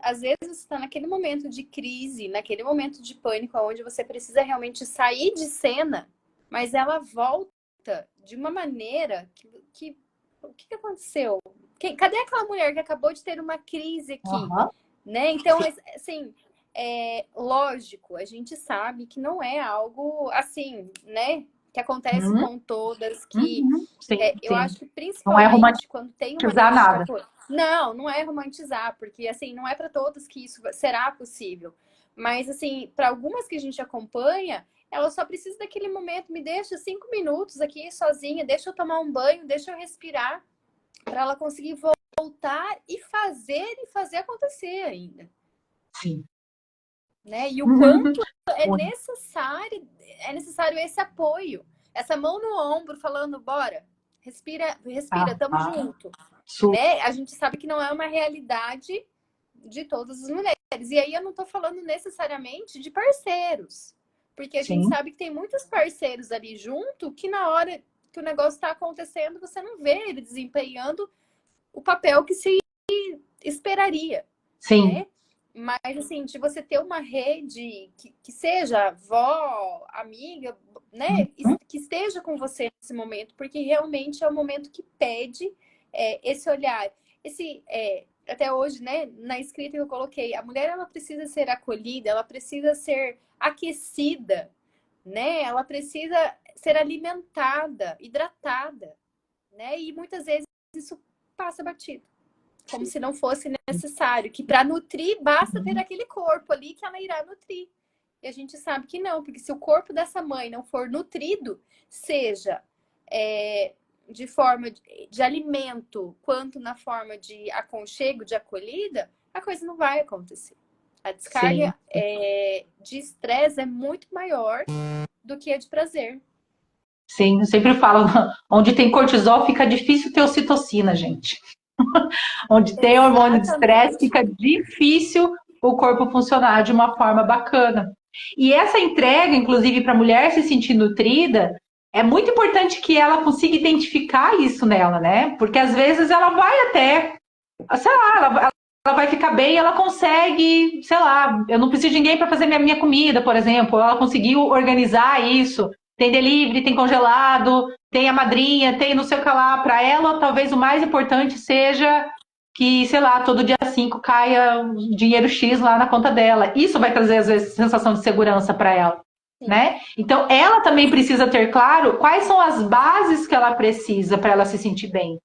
às vezes você está naquele momento de crise, naquele momento de pânico, onde você precisa realmente sair de cena, mas ela volta de uma maneira que o que aconteceu? Cadê aquela mulher que acabou de ter uma crise aqui? Uhum. Né? Então, assim, lógico, a gente sabe que não é algo assim, né? Que acontece com todas, que Sim, eu sim. acho que Não é principalmente quando tem uma romantizar rede de nada. apoio. Não, não é romantizar, porque assim, não é para todas que isso será possível. Mas assim, para algumas que a gente acompanha, ela só precisa daquele momento, me deixa 5 minutos aqui sozinha, deixa eu tomar um banho, deixa eu respirar, para ela conseguir voltar e fazer acontecer ainda. Sim. Né? E o quanto é necessário esse apoio, essa mão no ombro falando, bora, respira, tamo junto. Né? A gente sabe que não é uma realidade de todas as mulheres. E aí eu não tô falando necessariamente de parceiros, porque a gente sabe que tem muitos parceiros ali junto que na hora que o negócio está acontecendo, você não vê ele desempenhando o papel que se esperaria. Sim. Né? Mas, assim, de você ter uma rede que seja avó, amiga, né? Que esteja com você nesse momento, porque realmente é o momento que pede esse olhar. Até hoje, né? Na escrita que eu coloquei, a mulher, ela precisa ser acolhida, ela precisa ser aquecida, né? Ela precisa ser alimentada, hidratada, né? E muitas vezes isso passa batido. Como se não fosse necessário, que para nutrir basta ter aquele corpo ali que ela irá nutrir. E a gente sabe que não, porque se o corpo dessa mãe não for nutrido, seja de forma de alimento, quanto na forma de aconchego, de acolhida, a coisa não vai acontecer. A descarga de estresse é muito maior do que a de prazer. Sim, eu sempre falo, onde tem cortisol fica difícil ter ocitocina, gente. Onde tem hormônio de estresse, fica difícil o corpo funcionar de uma forma bacana. E essa entrega, inclusive, para a mulher se sentir nutrida, é muito importante que ela consiga identificar isso nela, né? Porque às vezes ela vai até, sei lá, ela vai ficar bem, ela consegue, sei lá, eu não preciso de ninguém para fazer minha comida, por exemplo. Ela conseguiu organizar isso. Tem delivery, tem congelado, tem a madrinha, tem não sei o que lá. Para ela, talvez o mais importante seja que, sei lá, todo dia 5 caia dinheiro X lá na conta dela. Isso vai trazer, às vezes, sensação de segurança para ela. Né? Então, ela também precisa ter claro quais são as bases que ela precisa para ela se sentir bem.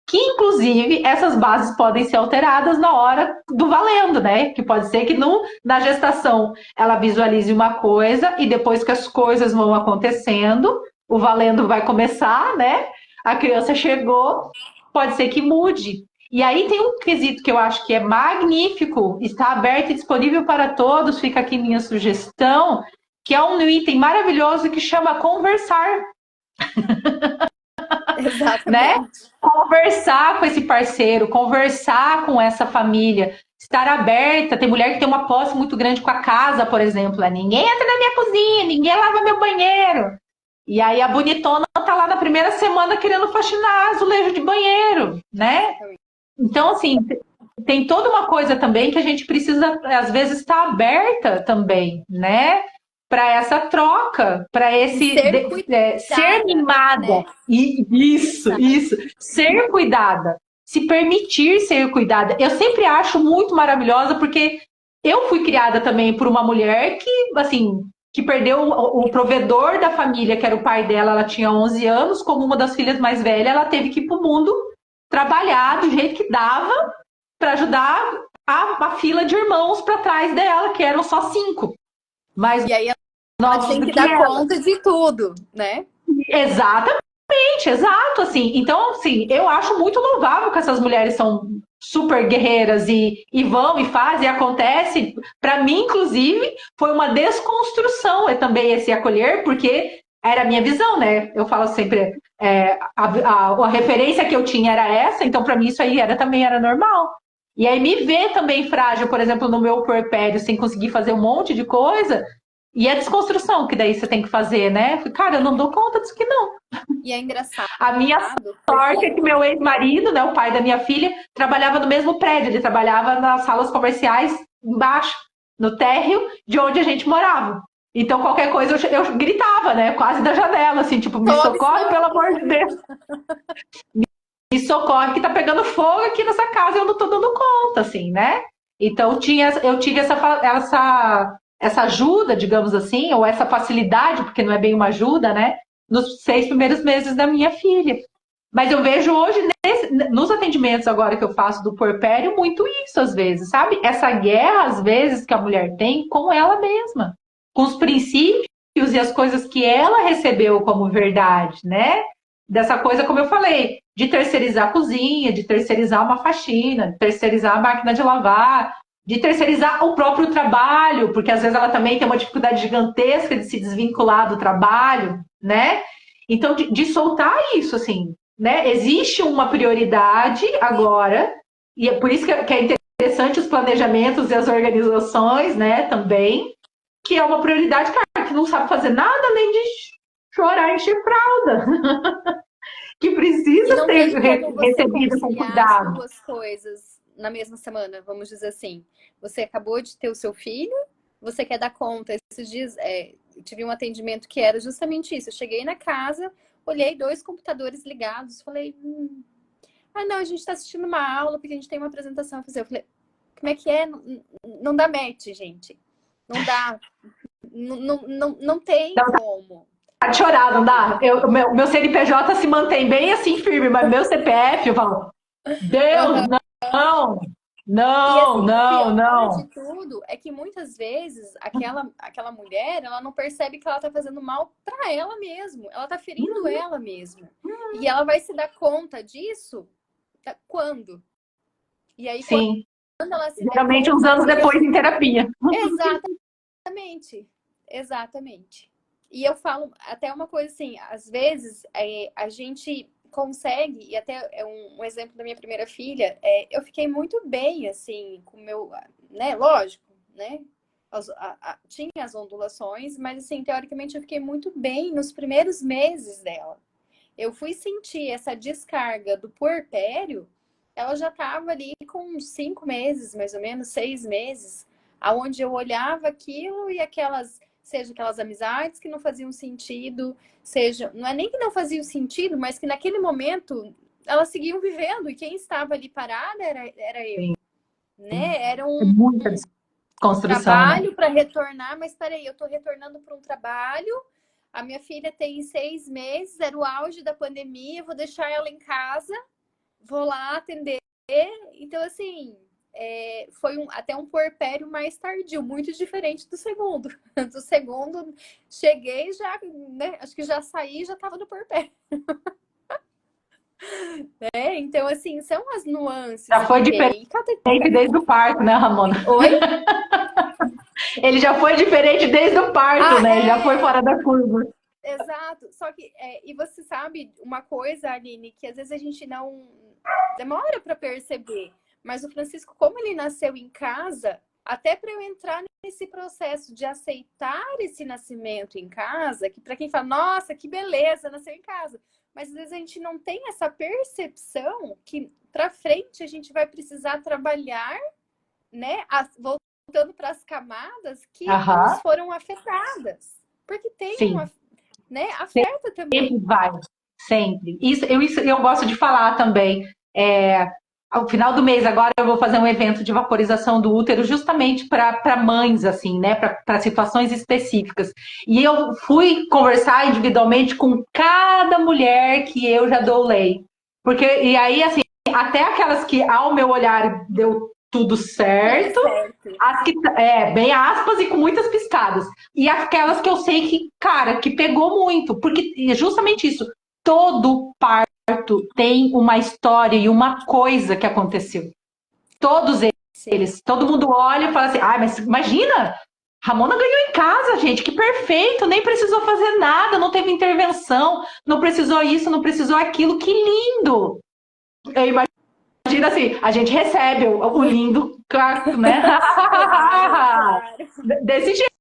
Que, inclusive, essas bases podem ser alteradas na hora do valendo, né? Que pode ser que na gestação ela visualize uma coisa e depois que as coisas vão acontecendo, o valendo vai começar, né? A criança chegou, pode ser que mude. E aí tem um quesito que eu acho que é magnífico, está aberto e disponível para todos, fica aqui minha sugestão, que é um item maravilhoso que chama conversar. Exatamente. Né? Conversar com esse parceiro, conversar com essa família, estar aberta. Tem mulher que tem uma posse muito grande com a casa, por exemplo. Ninguém entra na minha cozinha, ninguém lava meu banheiro. E aí a bonitona tá lá na primeira semana querendo faxinar azulejo de banheiro, né? Então, assim, tem toda uma coisa também que a gente precisa, às vezes, estar aberta também, né? Para essa troca, para esse ser mimada. Né? Isso. Ser cuidada. Se permitir ser cuidada. Eu sempre acho muito maravilhosa, porque eu fui criada também por uma mulher que, assim, que perdeu o provedor da família, que era o pai dela, ela tinha 11 anos, como uma das filhas mais velhas, ela teve que ir para o mundo trabalhar do jeito que dava para ajudar a fila de irmãos para trás dela, que eram só 5. Mas e aí ela tem que dar conta de tudo, né? Exatamente, exato, assim. Então, assim, eu acho muito louvável que essas mulheres são super guerreiras e vão e fazem, e acontece. Para mim, inclusive, foi uma desconstrução também esse acolher, porque era a minha visão, né? Eu falo sempre, a referência que eu tinha era essa, então para mim isso aí também era normal. E aí me ver também frágil, por exemplo, no meu puerpério, sem conseguir fazer um monte de coisa, E a desconstrução que daí você tem que fazer, né? Cara, eu não dou conta disso que não. E é engraçado, A minha sorte é que meu ex-marido, né, o pai da minha filha, trabalhava no mesmo prédio. Ele trabalhava nas salas comerciais embaixo, no térreo de onde a gente morava. Então, qualquer coisa, eu gritava, né? Quase da janela, assim, tipo, me socorre, pelo amor de Deus. Me socorre que tá pegando fogo aqui nessa casa e eu não tô dando conta, assim, né? Então, eu tive essa ajuda, digamos assim, ou essa facilidade, porque não é bem uma ajuda, né? Nos 6 primeiros meses da minha filha. Mas eu vejo hoje, nos atendimentos agora que eu faço do puerpério, muito isso às vezes, sabe? Essa guerra, às vezes, que a mulher tem com ela mesma, com os princípios e as coisas que ela recebeu como verdade, né? Dessa coisa, como eu falei, de terceirizar a cozinha, de terceirizar uma faxina, de terceirizar a máquina de lavar, de terceirizar o próprio trabalho, porque às vezes ela também tem uma dificuldade gigantesca de se desvincular do trabalho, né? Então, de soltar isso, assim, né? Existe uma prioridade agora, e é por isso que é interessante os planejamentos e as organizações, né, também, que é uma prioridade, cara, que não sabe fazer nada além de chorar e encher fralda, que e precisa não ser tem como você recebida com conciliar as cuidado. duas coisas na mesma semana, vamos dizer assim. Você acabou de ter o seu filho, você quer dar conta. Esses dias, eu tive um atendimento que era justamente isso. Eu cheguei na casa, olhei 2 computadores ligados, falei, ah, não, a gente está assistindo uma aula porque a gente tem uma apresentação a fazer. Eu falei, como é que é? Não, não dá match, gente. Não dá. Não tem como. Tá de chorar, não dá? Meu CNPJ se mantém bem assim firme, mas meu CPF, eu falo, Deus, Uhum. não, E não, assim, o não, pior não. de tudo é que muitas vezes aquela mulher, ela não percebe que ela tá fazendo mal para ela mesma. Ela tá ferindo ela mesma. E ela vai se dar conta disso quando? E aí, quando Sim, ela se der geralmente uns conta anos depois disso, em terapia. exatamente, exatamente. E eu falo até uma coisa assim, às vezes a gente consegue, e até é um exemplo da minha primeira filha, eu fiquei muito bem, assim, com o meu, né, lógico, né, tinha as ondulações, mas assim, teoricamente eu fiquei muito bem nos primeiros meses dela. Eu fui sentir essa descarga do puerpério, ela já estava ali com uns 5 meses, mais ou menos, 6 meses, aonde eu olhava aquilo e seja aquelas amizades que não faziam sentido, seja, não é nem que não faziam sentido, mas que naquele momento elas seguiam vivendo e quem estava ali parada era eu, Sim, né? Era é um muita desconstrução, né? trabalho para retornar, mas peraí, eu estou retornando para um trabalho. A minha filha tem 6 meses, era o auge da pandemia, vou deixar ela em casa, vou lá atender. Então, assim, foi até um puerpério mais tardio, muito diferente do segundo. Do segundo, cheguei já, né? Acho que já saí, já estava no puerpério. Então, assim, são as nuances Já que foi tem. diferente desde o parto, né, Ramona? Oi? Ele já foi diferente desde o parto, Ah, né? Já foi fora da curva. exato. Só que, e você sabe uma coisa, Aline, que às vezes a gente não demora para perceber. Mas o Francisco, como ele nasceu em casa, até para eu entrar nesse processo de aceitar esse nascimento em casa, que para quem fala, nossa, que beleza, nasceu em casa. Mas às vezes a gente não tem essa percepção que para frente a gente vai precisar trabalhar, né? Voltando para as camadas que nos foram afetadas. Porque tem Sim. né? Afeta também. Sempre vai, sempre. Isso eu gosto de falar também. Ao final do mês agora eu vou fazer um evento de vaporização do útero justamente para mães, assim, né? Para situações específicas. E eu fui conversar individualmente com cada mulher que eu já doulei. E aí, assim, até aquelas que, ao meu olhar, deu tudo certo. As que, bem aspas e com muitas piscadas. E aquelas que eu sei que, cara, que pegou muito. Porque é justamente isso. Todo parto tem uma história e uma coisa que aconteceu. Todos eles. Sim. Todo mundo olha e fala assim, mas imagina, Ramona ganhou em casa, gente, que perfeito, nem precisou fazer nada, não teve intervenção, não precisou isso, não precisou aquilo, que lindo. Eu imagino assim, a gente recebe o lindo, né? Claro, claro. Desse jeito.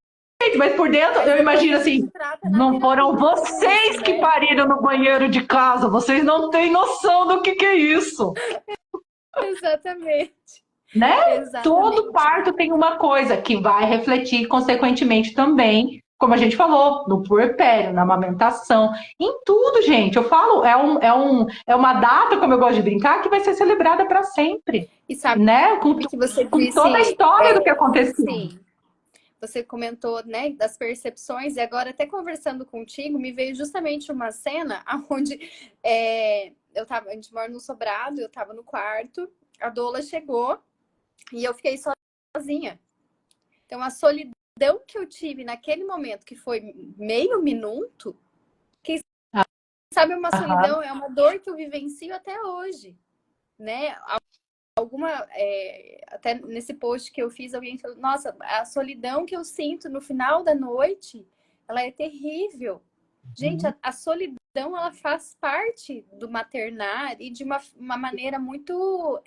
gente, mas por dentro Mas eu depois imagino a gente assim, trata na não foram terapia sobre vocês isso, que né? pariram no banheiro de casa, vocês não têm noção do que é isso, Exatamente. né? Todo Exatamente. parto tem uma coisa que vai refletir consequentemente também, como a gente falou, no puerpério, na amamentação, em tudo, gente. Eu falo, é uma data, como eu gosto de brincar, que vai ser celebrada para sempre, E sabe né? que você Com toda a disse, história do que aconteceu. sim, você comentou, né, das percepções, e agora até conversando contigo, me veio justamente uma cena onde a gente mora no sobrado, eu tava no quarto, a doula chegou e eu fiquei sozinha. Então, a solidão que eu tive naquele momento, que foi meio minuto, que sabe, uma Aham. solidão, é uma dor que eu vivencio até hoje, né? Até nesse post que eu fiz, alguém falou, nossa, a solidão que eu sinto no final da noite, ela é terrível. Gente, a solidão, ela faz parte do maternar e de uma maneira muito...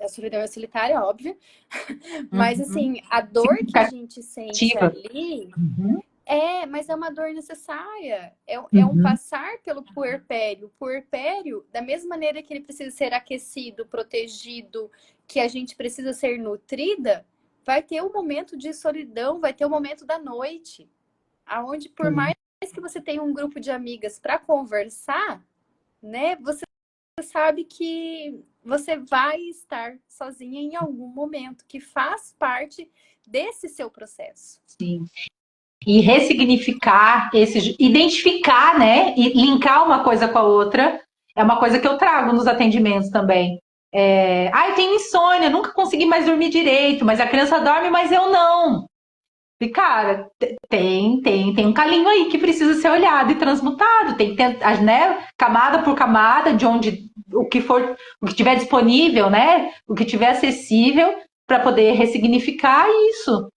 a solidão é solitária, óbvio, mas Uhum. assim, a dor que a gente sente Significativa. ali Uhum. mas é uma dor necessária. É um Uhum. passar pelo puerpério. O puerpério, da mesma maneira que ele precisa ser aquecido, protegido, que a gente precisa ser nutrida, vai ter um momento de solidão, vai ter o momento da noite, aonde por mais que você tenha um grupo de amigas para conversar, né, você sabe que você vai estar sozinha em algum momento, que faz parte desse seu processo. Sim. E ressignificar esses, identificar, né? E linkar uma coisa com a outra é uma coisa que eu trago nos atendimentos também. Eu tenho insônia, nunca consegui mais dormir direito, mas a criança dorme, mas eu não. E, cara, tem um calinho aí que precisa ser olhado e transmutado. Tem que ter, né, camada por camada, de onde o que for, o que tiver disponível, né? O que tiver acessível para poder ressignificar isso.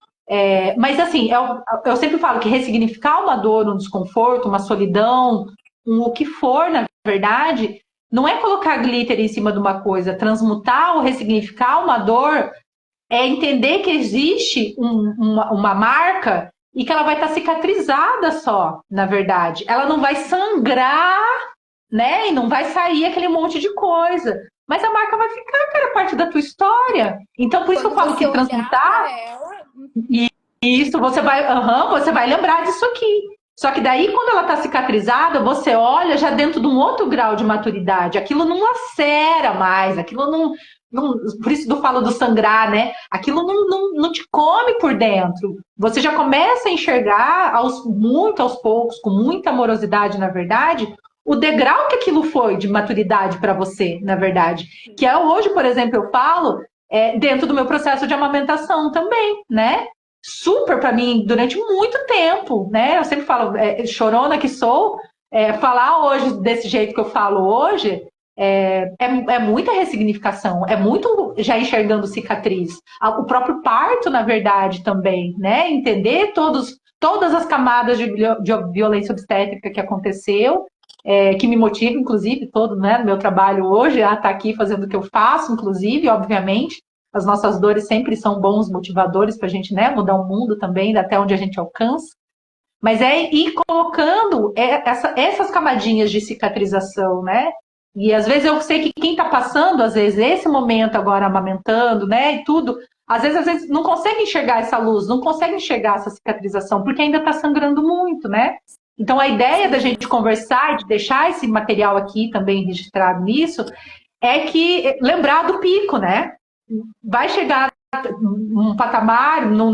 Mas assim, eu sempre falo que ressignificar uma dor, um desconforto, uma solidão, o que for, na verdade, não é colocar glitter em cima de uma coisa, transmutar ou ressignificar uma dor é entender que existe uma marca e que ela vai estar cicatrizada só, na verdade. Ela não vai sangrar, né? E não vai sair aquele monte de coisa. Mas a marca vai ficar, cara, parte da tua história. Então, por isso que eu Quando falo você que olhar transmutar, para ela, e isso você vai lembrar disso aqui. Só que daí, quando ela está cicatrizada, você olha já dentro de um outro grau de maturidade. Aquilo não lacera mais, aquilo não, por isso eu falo do sangrar, né? Aquilo não te come por dentro. Você já começa a enxergar muito aos poucos, com muita amorosidade, na verdade, o degrau que aquilo foi de maturidade para você, na verdade. Que é hoje, por exemplo, eu falo dentro do meu processo de amamentação também, né? Super para mim durante muito tempo, né? Eu sempre falo, chorona que sou, falar hoje desse jeito que eu falo hoje é muita ressignificação, é muito já enxergando cicatriz. O próprio parto, na verdade, também, né? Entender todas as camadas de violência obstétrica que aconteceu, que me motiva, inclusive, todo, né, no meu trabalho hoje, a estar aqui fazendo o que eu faço, inclusive, obviamente. As nossas dores sempre são bons motivadores para a gente, né, mudar o mundo também, até onde a gente alcança. Mas é ir colocando essas camadinhas de cicatrização, né? E às vezes eu sei que quem está passando, às vezes, esse momento agora amamentando, né, e tudo, às vezes não consegue enxergar essa luz, não consegue enxergar essa cicatrização, porque ainda está sangrando muito, né? Então a ideia da gente conversar e de deixar esse material aqui também registrado nisso é que lembrar do pico, né? Vai chegar um patamar, num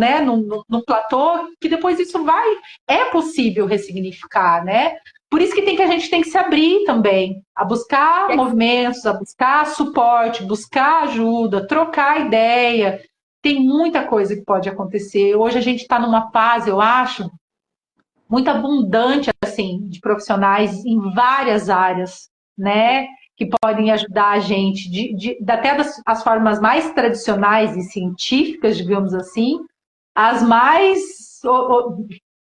platô, que depois isso é possível ressignificar, né? Por isso que a gente tem que se abrir também, a buscar movimentos, a buscar suporte, buscar ajuda, trocar ideia. Tem muita coisa que pode acontecer. Hoje a gente está numa fase, eu acho, muito abundante assim de profissionais em várias áreas, né? Que podem ajudar a gente, até as formas mais tradicionais e científicas, digamos assim, as mais,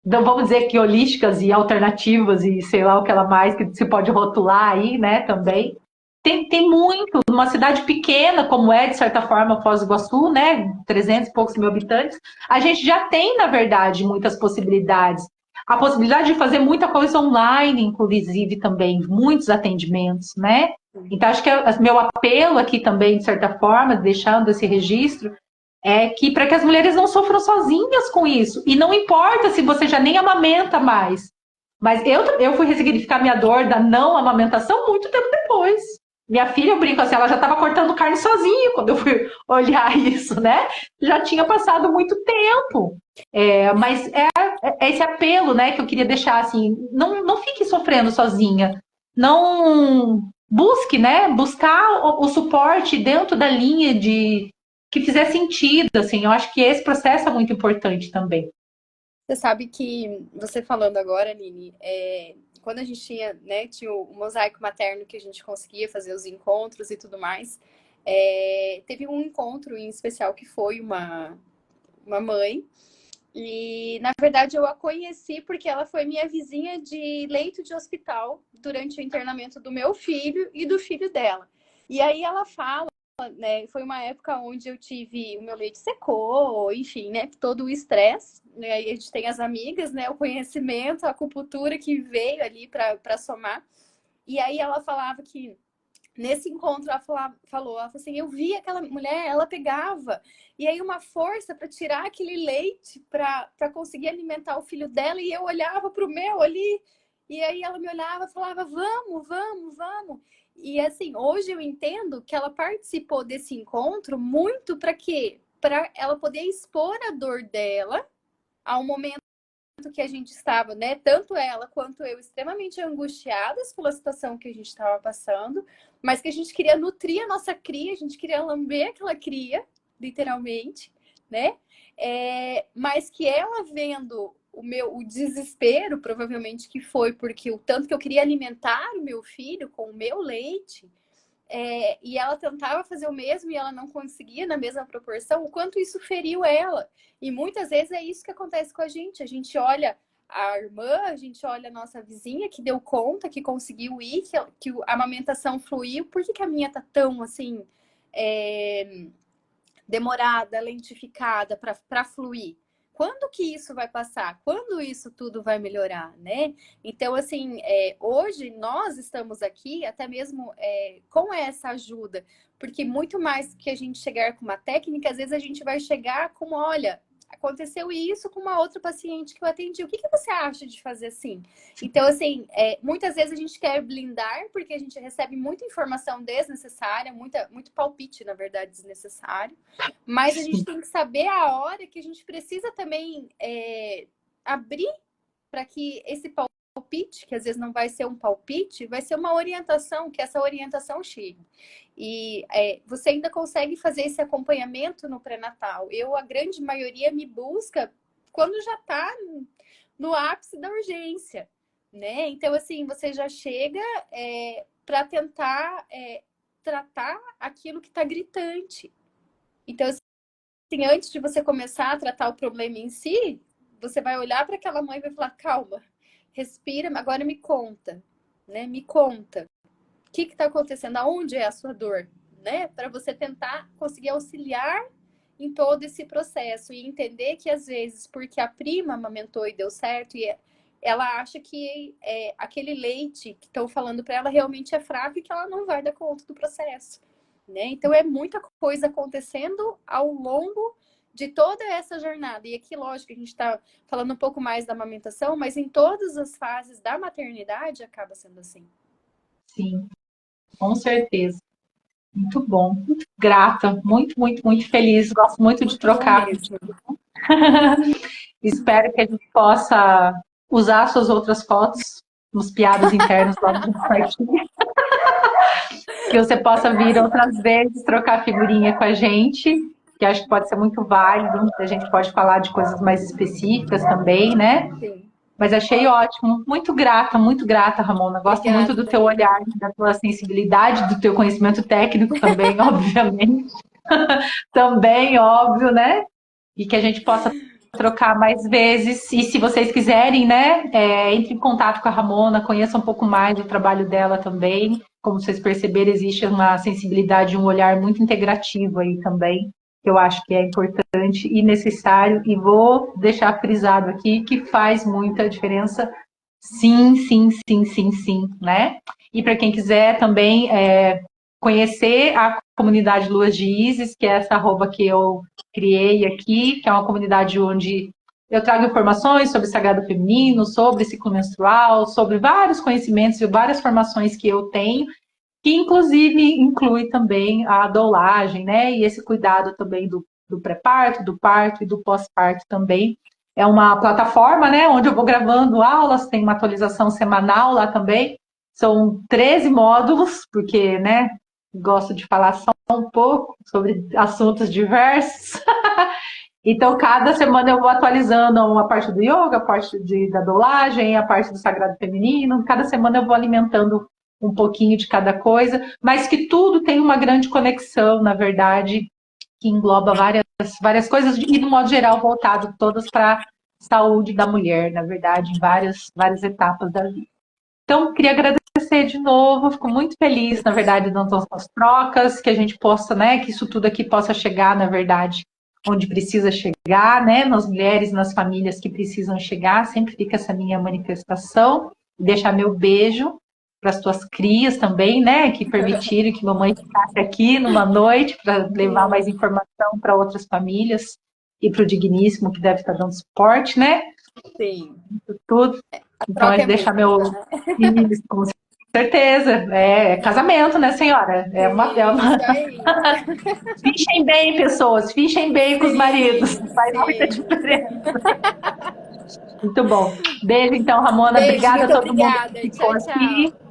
vamos dizer que holísticas e alternativas e sei lá o que ela mais que se pode rotular aí, né? Também. tem muito, numa cidade pequena, como é, de certa forma, Foz do Iguaçu, né, 300 e poucos mil habitantes, a gente já tem, na verdade, muitas possibilidades. A possibilidade de fazer muita coisa online, inclusive, também, muitos atendimentos, né? Então, acho que meu apelo aqui também, de certa forma, deixando esse registro, é que para que as mulheres não sofram sozinhas com isso. E não importa se você já nem amamenta mais. Mas eu fui ressignificar minha dor da não amamentação muito tempo depois. Minha filha, eu brinco assim, ela já estava cortando carne sozinha quando eu fui olhar isso, né? Já tinha passado muito tempo. Mas é esse apelo, né, que eu queria deixar assim, não fique sofrendo sozinha. Não busque, né? Buscar o suporte dentro da linha de que fizer sentido, assim. Eu acho que esse processo é muito importante também. Você sabe que, você falando agora, Aline, quando a gente tinha, né, tinha o mosaico materno que a gente conseguia fazer os encontros e tudo mais, teve um encontro em especial que foi uma mãe, e na verdade eu a conheci porque ela foi minha vizinha de leito de hospital durante o internamento do meu filho e do filho dela. E aí ela fala, né, foi uma época onde eu tive, o meu leite secou, enfim, né, todo o estresse, né, aí a gente tem as amigas, né, o conhecimento, a acupuntura que veio ali para somar. E aí ela falava que nesse encontro ela falou assim, eu vi aquela mulher, ela pegava e aí uma força para tirar aquele leite para conseguir alimentar o filho dela, e eu olhava para o meu ali, e aí ela me olhava e falava, vamos, vamos, vamos. E assim, hoje eu entendo que ela participou desse encontro muito para quê? Para ela poder expor a dor dela ao momento que a gente estava, né, tanto ela quanto eu, extremamente angustiadas pela situação que a gente estava passando, mas que a gente queria nutrir a nossa cria, a gente queria lamber aquela cria, literalmente, né? Mas que ela vendo o desespero, provavelmente que foi porque o tanto que eu queria alimentar o meu filho com o meu leite, e ela tentava fazer o mesmo e ela não conseguia na mesma proporção, o quanto isso feriu ela. E muitas vezes é isso que acontece com a gente olha a irmã, a gente olha a nossa vizinha que deu conta, que conseguiu ir, que a amamentação fluiu, por que a minha tá tão assim, demorada, lentificada para fluir? Quando que isso vai passar? Quando isso tudo vai melhorar, né? Então, assim, hoje nós estamos aqui até mesmo com essa ajuda, porque muito mais que a gente chegar com uma técnica, às vezes a gente vai chegar com, olha, aconteceu isso com uma outra paciente que eu atendi, o que você acha de fazer assim? Então, assim, muitas vezes a gente quer blindar, porque a gente recebe muita informação desnecessária, muito palpite, na verdade, desnecessário. Mas a gente tem que saber a hora que a gente precisa também abrir para que esse palpite, que às vezes não vai ser um palpite, vai ser uma orientação, que essa orientação chegue. E você ainda consegue fazer esse acompanhamento no pré-natal. A grande maioria, me busca quando já está no ápice da urgência, né? Então, assim, você já chega para tentar tratar aquilo que está gritante. Então, assim, antes de você começar a tratar o problema em si, você vai olhar para aquela mãe e vai falar, calma, respira, agora me conta, né? Me conta. O que está acontecendo? Aonde é a sua dor? Né? Para você tentar conseguir auxiliar em todo esse processo e entender que, às vezes, porque a prima amamentou e deu certo, e ela acha que aquele leite que estão falando para ela realmente é fraco e que ela não vai dar conta do processo. Né? Então, é muita coisa acontecendo ao longo de toda essa jornada. E aqui, lógico, a gente está falando um pouco mais da amamentação, mas em todas as fases da maternidade acaba sendo assim. Sim, com certeza. Muito bom, muito grata, muito, muito, muito feliz. Gosto muito de trocar. Espero que a gente possa usar suas outras fotos nos piadas internos lá no site. Que você possa vir outras vezes trocar figurinha com a gente, que acho que pode ser muito válido. A gente pode falar de coisas mais específicas também, né? Sim. Mas achei ótimo. Muito grata, Ramona. Gosto Obrigada, muito do teu olhar, da tua sensibilidade, do teu conhecimento técnico também, obviamente. Também, óbvio, né? E que a gente possa trocar mais vezes. E se vocês quiserem, né, entre em contato com a Ramona, conheça um pouco mais do trabalho dela também. como vocês perceberam, existe uma sensibilidade, um olhar muito integrativo aí também, que eu acho que é importante e necessário, e vou deixar frisado aqui que faz muita diferença. Sim, sim, sim, sim, sim, né? E para quem quiser também conhecer a comunidade Luas de Isis, que é essa arroba que eu criei aqui, que é uma comunidade onde eu trago informações sobre sagrado feminino, sobre ciclo menstrual, sobre vários conhecimentos e várias formações que eu tenho, que inclusive inclui também a doulagem, né? E esse cuidado também do pré-parto, do parto e do pós-parto também. É uma plataforma, né, onde eu vou gravando aulas, tem uma atualização semanal lá também. São 13 módulos, porque, né, gosto de falar só um pouco sobre assuntos diversos. Então, cada semana eu vou atualizando a parte do yoga, a parte da doulagem, a parte do sagrado feminino. Cada semana eu vou alimentando um pouquinho de cada coisa, mas que tudo tem uma grande conexão, na verdade, que engloba várias coisas e, no modo geral, voltado todas para a saúde da mulher, na verdade, em várias etapas da vida. Então, queria agradecer de novo, fico muito feliz, na verdade, das nossas trocas, que a gente possa, né, que isso tudo aqui possa chegar, na verdade, onde precisa chegar, né, nas mulheres, nas famílias que precisam chegar, sempre fica essa minha manifestação, deixar meu beijo para as tuas crias também, né, que permitiram que mamãe ficasse aqui numa noite para levar mais informação para outras famílias e para o Digníssimo, que deve estar dando suporte, né? Sim. Tudo. Então, é deixar meu... Isso, com certeza. É casamento, né, senhora? É uma... Isso aí. Fichem bem, pessoas. Fichem bem com os maridos. Faz muita Sim. diferença. Muito bom. Beijo, então, Ramona. Beijo, Obrigada a muito todo mundo obrigada. que ficou Tchau, aqui. tchau.